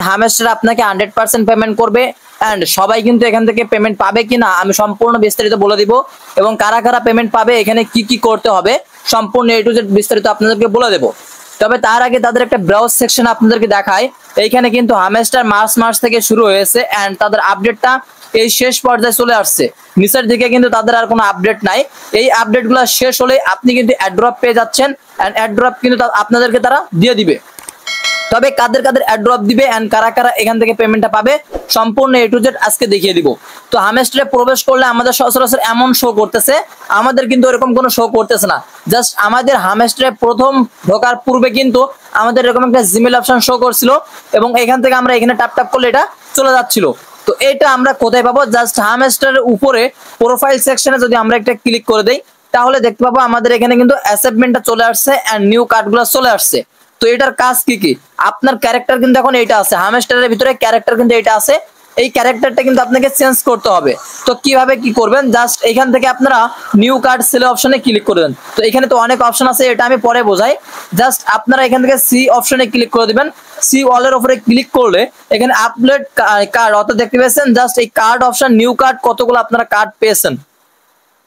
Hamster আপনাকে 100% payment করবে and সবাই কিন্তু এখান থেকে পেমেন্ট পাবে কিনা আমি সম্পূর্ণ বিস্তারিত বলে দিব এবং কারা কারা পেমেন্ট পাবে এখানে কি কি করতে হবে সম্পূর্ণ A to Z বিস্তারিত আপনাদেরকে বলে দেব। তবে তার আগে তাদের একটা ব্রাউজ সেকশন আপনাদেরকে দেখায়। এইখানে কিন্তু হামেস্টার মার্চ থেকে শুরু হয়েছে এন্ড তাদের আপডেটটা এই শেষ পর্যায়ে চলে আসছে। নিচের দিকে কিন্তু তাদের আর কোনো আপডেট নাই। এই আপডেটগুলো শেষ হলে আপনি কিন্তু অ্যাড্রপ পেয়ে যাচ্ছেন এন্ড অ্যাড্রপ কিন্তু আপনাদেরকে তারা দিয়ে দিবে। তবে কাদের কাদের অ্যাড্রপ দিবে এন্ড কারা কারা এখান থেকে পেমেন্টটা পাবে সম্পূর্ণ A to Z আজকে দেখিয়ে দিব। তো হামেস্টারে প্রবেশ করলে আমাদের সচরাচর এমন শো করতেছে, আমাদের কিন্তু এরকম কোনো শো করতেছে না। জাস্ট আমাদের হামেস্টারে প্রথম ঢোকার পূর্বে কিন্তু আমাদের এরকম একটা জিমেল অপশন শো করছিল এবং এখান থেকে আমরা এখানে ট্যাপ ট্যাপ করলে এটা চলে যাচ্ছিল। তো এটা আমরা কোথায় পাবো? জাস্ট হামেস্টারের উপরে প্রোফাইল সেকশনে যদি আমরা একটা ক্লিক করে দেই তাহলে দেখতে পাবো আমাদের এখানে কিন্তু অ্যাসেসমেন্টটা চলে আসছে এন্ড নিউ কার্ডগুলো চলে আসছে। তো এটার কাজ কি কি? আপনার ক্যারেক্টার কিন্তু এখন এইটা আছে, হামেস্টারের ভিতরে ক্যারেক্টার কিন্তু এটা আছে। এই ক্যারেক্টারটা কিন্তু আপনাকে চেঞ্জ করতে হবে। তো কিভাবে কি করবেন? জাস্ট এখান থেকে আপনারা নিউ কার্ড সেলে অপশনে ক্লিক করবেন। তো এখানে তো অনেক অপশন আছে, এটা আমি পরে বোঝাই। জাস্ট আপনারা এখান থেকে সি অপশনে ক্লিক করে দিবেন। সি অলের উপরে ক্লিক করলে এখানে আপলোড কার্ড অর্থাৎ দেখতে পাচ্ছেন জাস্ট এই কার্ড অপশন নিউ কার্ড কতগুলো আপনারা কার্ড পেয়েছেন।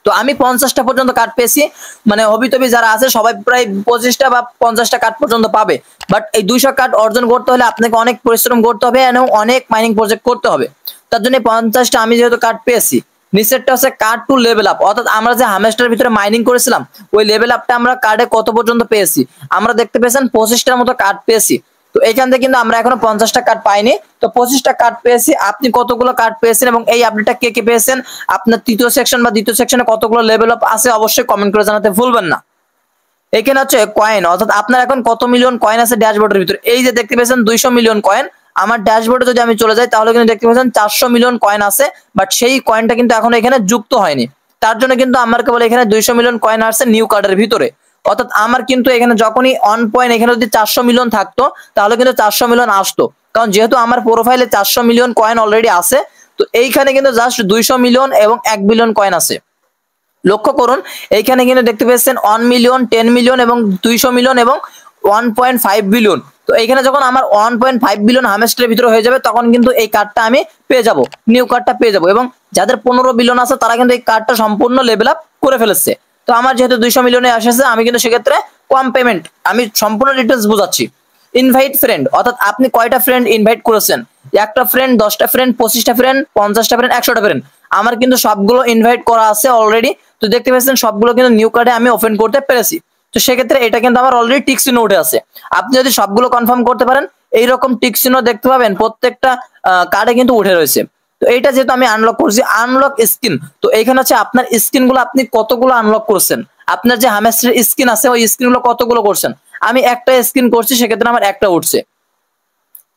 তো আমি 50টা পর্যন্ত কার্ড পেয়েছি, মানে হবিতবি যারা আছে সবাই প্রায় 25টা বা 50টা কার্ড পর্যন্ত পাবে। বাট এই 200 কার্ড অর্জন করতে হলে আপনাকে অনেক পরিশ্রম করতে হবে এবং অনেক মাইনিং প্রজেক্ট করতে হবে। তার জন্য 50টা আমি যেহেতু কার্ড পেয়েছি। নিচেরটা হচ্ছে কার্ড টু লেভেল আপ, অর্থাৎ আমরা যে হামেস্টারের ভিতরে মাইনিং করেছিলাম ওই লেভেল আপটা আমরা কার্ডে কত পর্যন্ত পেয়েছি। আমরা দেখতে পেয়েছেন 25টার মতো কার্ড পেয়েছি। তো এখান থেকে কিন্তু আমরা এখনো 50টা কার্ড পাইনি, তো 25টা কার্ড পেয়েছি। আপনি কতগুলো কার্ড পেয়েছেন এবং এই আপডেটটা কে কে পেয়েছেন, আপনার তৃতীয় সেকশন বা দ্বিতীয় সেকশনে কতগুলো লেভেল আপ আছে অবশ্যই কমেন্ট করে জানাতে ভুলবেন না। এখানে হচ্ছে কয়েন, অর্থাৎ আপনার এখন কত মিলিয়ন কয়েন আছে ড্যাশবোর্ডের ভিতরে। এই যে দেখতে পেয়েছেন 200 মিলিয়ন কয়েন, আমার ড্যাশবোর্ডে যদি আমি চলে যাই তাহলে কিন্তু দেখতে পাচ্ছেন 400 মিলিয়ন কয়েন আছে, বাট সেই কয়েনটা কিন্তু এখনো এখানে যুক্ত হয়নি। তার জন্য কিন্তু আমার কেবল এখানে 200 মিলিয়ন কয়েন আসছে নিউ কার্ডের ভিতরে। অর্থাৎ আমার কিন্তু এখানে যখনই অন পয়েন্ট এখানে যদি 400 মিলিয়ন থাকতো তাহলে কিন্তু 400 মিলিয়ন আসতো, কারণ যেহেতু আমার প্রোফাইলে 400 মিলিয়ন কয়েন অলরেডি আছে। তো এইখানে কিন্তু জাস্ট 200 মিলিয়ন এবং 1 বিলিয়ন কয়েন আছে। লক্ষ্য করুন এইখানে কিন্তু দেখতে পাচ্ছেন 1 মিলিয়ন, 10 মিলিয়ন এবং 200 মিলিয়ন এবং 1.5 বিলিয়ন। তো এখানে যখন আমার 1.5 বিলিয়ন হামেস্টারের ভিতরে হয়ে যাবে তখন কিন্তু এই কার্ডটা আমি পেয়ে যাব, নিউ কার্ডটা পেয়ে যাব। এবং যাদের 15 বিলিয়ন আছে তারা কিন্তু এই কার্ডটা সম্পূর্ণ লেভেল আপ করে ফেলেছে। তো আমার যেহেতু 200 মিলিয়নে আসছে আমি কিন্তু সেক্ষেত্রে কম পেমেন্ট, আমি সম্পূর্ণ ডিটেলস বোঝাচ্ছি। ইনভাইট ফ্রেন্ড, অর্থাৎ আপনি কয়টা ফ্রেন্ড ইনভাইট করেছেন, একটা ফ্রেন্ড, 10টা ফ্রেন্ড, 25টা ফ্রেন্ড, 50টা ফ্রেন্ড, 100টা ফ্রেন্ড। আমার কিন্তু সবগুলো ইনভাইট করা আছে অলরেডি। তো দেখতে পাচ্ছেন সবগুলো কিন্তু নিউ কার্ডে আমি ওপেন করতে পেরেছি। তো সেক্ষেত্রে এটা কিন্তু আমার অলরেডি টিক চিহ্ন উঠে আছে। আপনি যদি সবগুলো কনফার্ম করতে পারেন এইরকম টিক চিহ্ন দেখতে পাবেন প্রত্যেকটা কার্ডে কিন্তু উঠে রয়েছে। তো এইটা যেহেতু আমি আনলক করছি, আনলক স্কিন, তো এইখানে হচ্ছে আপনার স্কিন গুলো আপনি কতগুলো আনলক করছেন, আপনার যে হামেস্টার স্কিন আছে ওই স্কিন গুলো কতগুলো করছেন। আমি একটা স্কিন করছি, সেক্ষেত্রে আমার একটা উঠছে।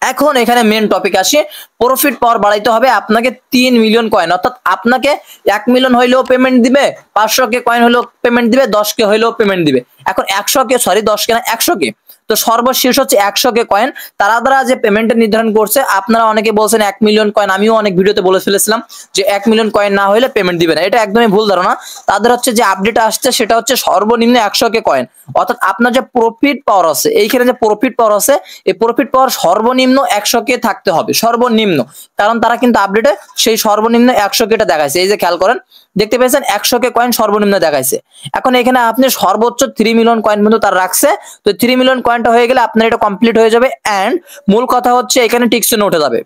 এখন এখানে মেন টপিক আসি, প্রফিট পাওয়ার বাড়াইতে হবে আপনাকে 3 মিলিয়ন কয়েন, অর্থাৎ আপনাকে 1 মিলিয়ন হইলেও পেমেন্ট দিবে, 500 কে কয়েন হইলেও পেমেন্ট দিবে, 10 কে হইলেও পেমেন্ট দিবে। এখন 100 কে, সরি 10 কে না 100 কে, তো সর্বশেষ হচ্ছে 100 কে কয়েন। তারা যে পেমেন্টের নির্ধারণ করছে, আপনারা অনেকে বলছেন 1 মিলিয়ন কয়েন, আমিও অনেক ভিডিওতে বলে ফেলেছিলাম যে 1 মিলিয়ন কয়েন না হইলে পেমেন্ট দিবে না। এটা একদমই ভুল ধারণা। তাদের হচ্ছে যে আপডেট আসছে সেটা হচ্ছে সর্বনিম্ন 100 কে কয়েন, অর্থাৎ আপনার যে প্রফিট পাওয়ার আছে, এইখানে যে প্রফিট পাওয়ার আছে এই প্রফিট পাওয়ার সর্বনিম্ন 100 কে থাকতে হবে, সর্বনিম্ন। কারণ তারা কিন্তু আপডেটে সেই সর্বনিম্ন 100 কেটা দেখাইছে। এই যে খেয়াল করেন, দেখতে পেয়েছেন 100 কে কয়েন সর্বনিম্ন দেখাইছে। এখন এখানে আপনি সর্বোচ্চ 3 মিলিয়ন কয়েন পর্যন্ত তারা রাখছে। তো 3 মিলিয়ন কয়েনটা হয়ে গেলে আপনার এটা কমপ্লিট হয়ে যাবে। এন্ড মূল কথা হচ্ছে এখানে টিক চিহ্ন উঠে যাবে।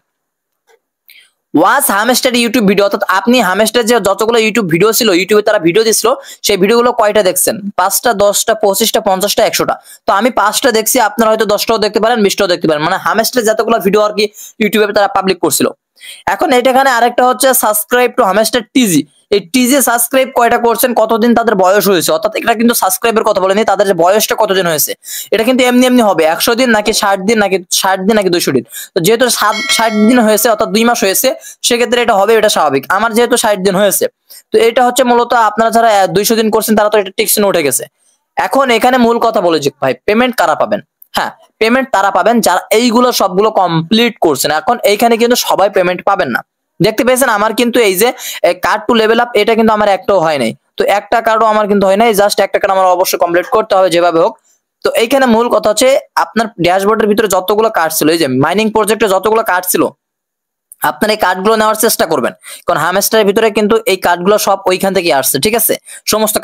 ওয়াচ হামেস্টার ইউটিউব ভিডিও, অর্থাৎ আপনি হামেস্টার যে যতগুলো ইউটিউব ভিডিও ছিল, ইউটিউবে তারা ভিডিও দিছিল, সেই ভিডিওগুলো কয়টা দেখছেন? 5টা, 10টা, 25টা, 50টা, 100টা। তো আমি 5টা দেখছি, আপনারা হয়তো 10টাও দেখতে পারেন, 20টাও দেখতে পারেন। মানে হামেস্টার যতগুলো ভিডিও আর কি ইউটিউবে তারা পাবলিক করছিল। এখন এখানে আরেকটা হচ্ছে সাবস্ক্রাইব টু হামেস্টার টিজি। এই টিজি সাবস্ক্রাইব কয়টা করছেন, কতদিন তাদের বয়স হয়েছে, অর্থাৎ এটা কিন্তু সাবস্ক্রাইবের কথা বলেনি, তাদের যে বয়সটা কতদিন হয়েছে। এটা কিন্তু এমনি এমনি হবে 100 দিন নাকি 60 দিন নাকি 60 দিন নাকি 200 দিন। তো যেহেতু 60 দিন হয়েছে, অর্থাৎ 2 মাস হয়েছে, সেক্ষেত্রে এটা হবে, এটা স্বাভাবিক। আমার যেহেতু 60 দিন হয়েছে, তো এটা হচ্ছে মূলত আপনারা যারা 200 দিন করছেন তারা তো এটা টিক চিহ্ন উঠে গেছে। এখন এখানে মূল কথা বলে যে ভাই পেমেন্ট কারা পাবেন? হ্যাঁ, পেমেন্ট তারা পাবেন যারা এইগুলো সবগুলো কমপ্লিট করছেন। এখন এইখানে কিন্তু সবাই পেমেন্ট পাবেন না। দেখতে পেয়েছেন আমার কিন্তু এই যে কার্ড টু লেভেল আপ, এটা কিন্তু আমার একটাও হয় নাই। তো একটা কার্ডও আমার কিন্তু হয় নাই, জাস্ট একটা কার্ড আমার অবশ্যই কমপ্লিট করতে হবে যেভাবে হোক। তো এইখানে মূল কথা হচ্ছে আপনার ড্যাশবোর্ডের ভিতরে যতগুলো কার্ড ছিল, এই যে মাইনিং প্রজেক্টে যতগুলো কার্ড ছিল, আপনার এই কার্ডগুলো নেওয়ার চেষ্টা করবেন, কারণ হামস্টারের ভিতরে কিন্তু এই কার্ডগুলো সব ওইখান থেকে আসছে, ঠিক আছে? সমস্ত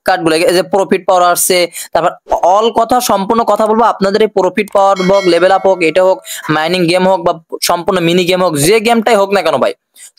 কার্ডগুলো যে প্রফিট পাওয়ার আসছে, তারপর অল কথা সম্পূর্ণ কথা বলবো আপনাদের এই প্রফিট পাওয়ার হোক, লেভেল আপ হোক, এটা হোক মাইনিং গেম হোক বা সম্পূর্ণ মিনি গেম হোক, যে গেমটাই হোক না কেন ভাই,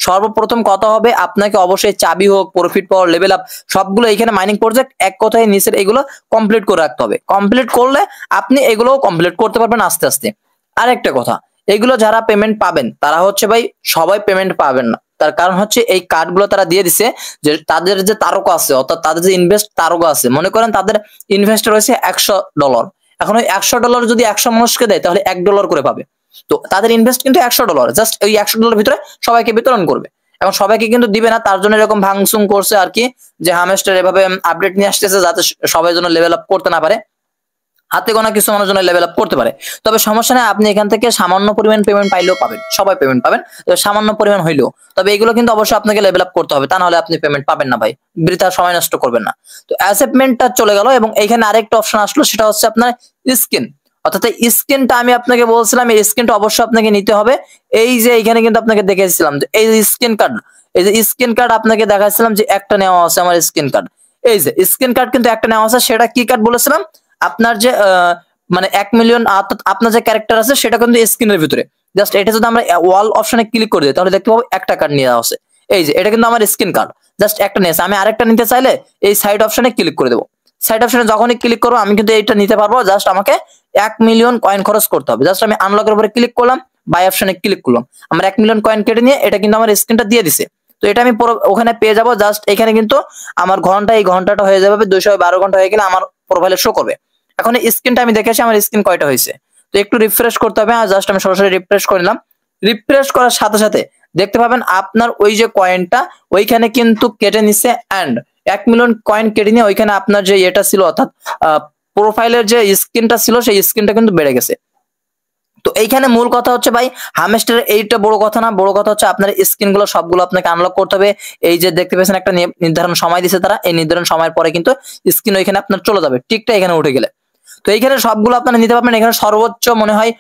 সর্বপ্রথম কথা হবে আপনাকে অবশ্যই চাবি হোক, প্রফিট পাওয়ার, লেভেল আপ সবগুলো এইখানে মাইনিং প্রজেক্ট এক কথায় নিচের এগুলো কমপ্লিট করে রাখতে হবে। কমপ্লিট করলে আপনি এগুলোও কমপ্লিট করতে পারবেন আস্তে আস্তে। আরেকটা কথা, এগুলো যারা পেমেন্ট পাবেন তারা হচ্ছে ভাই সবাই পেমেন্ট পাবেন না, তার কারণ হচ্ছে এই কার্ডগুলো তারা দিয়ে দিছে যে তাদের যে তারকা আছে, অর্থাৎ তাদের যে ইনভেস্ট তারকা আছে, মনে করেন তাদের ইনভেস্ট রয়েছে $100, এখন ওই $100 যদি 100 মানুষকে দেয় তাহলে $1 করে পাবে। তো তাদের ইনভেস্ট কিন্তু $100, জাস্ট ওই $100 ভিতরে সবাইকে বিতরণ করবে। এখন সবাইকে কিন্তু দিবে না, তার জন্য এরকম ভাঙচুং করছে আর কি, যে হামস্টার এভাবে আপডেট নিয়ে আসতেছে যাতে সবাই যেন লেভেল আপ করতে না পারে, হাতে গোনা কিছু মানুষ জন্য লেভেল আপ করতে পারে। তবে সমস্যা নেই, আপনি এখান থেকে সামান্য পরিমাণ পেমেন্ট পাইলেও পাবেন, সবাই পেমেন্ট পাবেন, তবে সামান্য পরিমাণ হইলেও। তবে এগুলো কিন্তু অবশ্যই আপনাকে লেভেল আপ করতে হবে, তা নাহলে আপনি পেমেন্ট পাবেন না ভাই, বৃথা সময় নষ্ট করবেন না। তো অ্যাসেটমেন্টটা চলে গেল, এবং এইখানে আরেকটা অপশন আসলো, সেটা হচ্ছে আপনার স্কিন। অর্থাৎ এই স্কিনটা আমি আপনাকে বলছিলাম, এই স্কিনটা অবশ্যই আপনাকে নিতে হবে। এই যে এইখানে কিন্তু আপনাকে দেখাইছিলাম যে এই যে স্কিন কার্ড, এই যে স্কিন কার্ড আপনাকে দেখাইছিলাম যে একটা নেওয়া আছে আমার স্কিন কার্ড, এই যে স্কিন কার্ড কিন্তু একটা নেওয়া আছে। সেটা কি কার্ড বলেছিলাম, আপনার যে মানে 1 মিলিয়ন আপনার যে ক্যারেক্টার আছে সেটা কিন্তু স্ক্রিনের ভিতরে, জাস্ট এটা যদি আমরা ওয়াল অপশনে ক্লিক করে দিই তাহলে দেখতে পাবো একটা কার্ড নিয়ে আছে। এই যে এটা কিন্তু আমার স্ক্রিন কার্ড, জাস্ট একটা নিয়েছে। আমি আরেকটা নিতে চাইলে এই সাইড অপশনে ক্লিক করে দেবো। সাইড অপশনে যখনই ক্লিক করবো আমি কিন্তু এইটা নিতে পারবো, জাস্ট আমাকে 1 মিলিয়ন কয়েন খরচ করতে হবে। জাস্ট আমি আনলকের উপরে ক্লিক করলাম, বাই অপশনে ক্লিক করলাম, আমার 1 মিলিয়ন কয়েন কেটে নিয়ে এটা কিন্তু আমার স্ক্রিনটা দিয়ে দিছে। তো এটা আমি ওখানে পেয়ে যাবো, জাস্ট এখানে কিন্তু আমার ঘন্টা, এই ঘন্টাটা হয়ে যাবে 212 ঘন্টা হয়ে গেলে আমার প্রোফাইলে শো করবে। এখন এই স্ক্রিনটা আমি দেখে আসি আমার স্ক্রিন কয়টা হয়েছে। তো একটু রিফ্রেশ করতে হবে, আর জাস্ট আমি সরাসরি রিফ্রেশ করে নিলাম। রিফ্রেশ করার সাথে সাথে দেখতে পাবেন আপনার ওই যে কয়েনটা ওইখানে কিন্তু কেটে নিচ্ছে, এন্ড 1 মিলিয়ন কয়েন কেটে নিয়ে ওইখানে আপনার যে এটা ছিল, অর্থাৎ প্রোফাইলের যে স্ক্রিনটা ছিল সেই স্ক্রিনটা কিন্তু বেড়ে গেছে। তো এইখানে মূল কথা হচ্ছে ভাই, হামস্টারের এইটা বড় কথা না, বড় কথা হচ্ছে আপনার স্ক্রিন গুলো সবগুলো আপনাকে আনলক করতে হবে। এই যে দেখতে পাচ্ছেন একটা নির্ধারণ সময় দিছে তারা, এই নির্ধারণ সময়ের পরে কিন্তু স্ক্রিন ওইখানে আপনার চলে যাবে, টিকটা এখানে উঠে গেলে। তো এইখানে সবগুলো আপনারা নিতে পারবেন। এখানে সর্বোচ্চ মনে হয়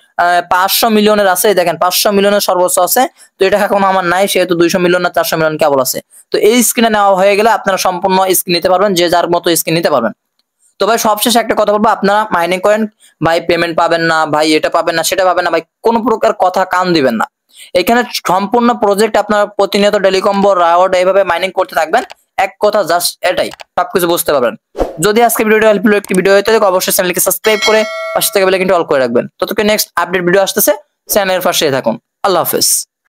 500 মিলিয়নের আছে, দেখেন 500 মিলিয়নের সর্বোচ্চ আছে। তো এটা এখন আমার নাই, সেহেতু 200 মিলিয়ন না 400 মিলিয়ন কেবল আছে। তো এই স্ক্রিনে নেওয়া হয়ে গেলে আপনারা সম্পূর্ণ স্ক্রিন নিতে পারবেন, যে যার মতো স্ক্রিন নিতে পারবেন। তো ভাই সবশেষে একটা কথা বলবো, আপনারা মাইনিং কয়েন ভাই পেমেন্ট পাবেন না, ভাই এটা পাবেন না সেটা পাবেন না, ভাই কোনো প্রকার কথা কান দিবেন না। এখানে সম্পূর্ণ প্রজেক্ট আপনারা প্রতিনিয়ত ডেলি কম্বো রাওয়ার্ড এইভাবে মাইনিং করতে থাকবেন, এক কথা জাস্ট এটাই, সবকিছু বুঝতে পারবেন। যদি আজকে ভিডিওটা হেল্পফুল একটি ভিডিও হয়ে থাকে অবশ্যই চ্যানেলকে সাবস্ক্রাইব করে পাশে থেকে বেল আইকনটি অল করে রাখবেন। ততক্ষণ নেক্সট আপডেট ভিডিও আসতেছে, চ্যানেলের পাশে থাকুন। আল্লাহ হাফেজ।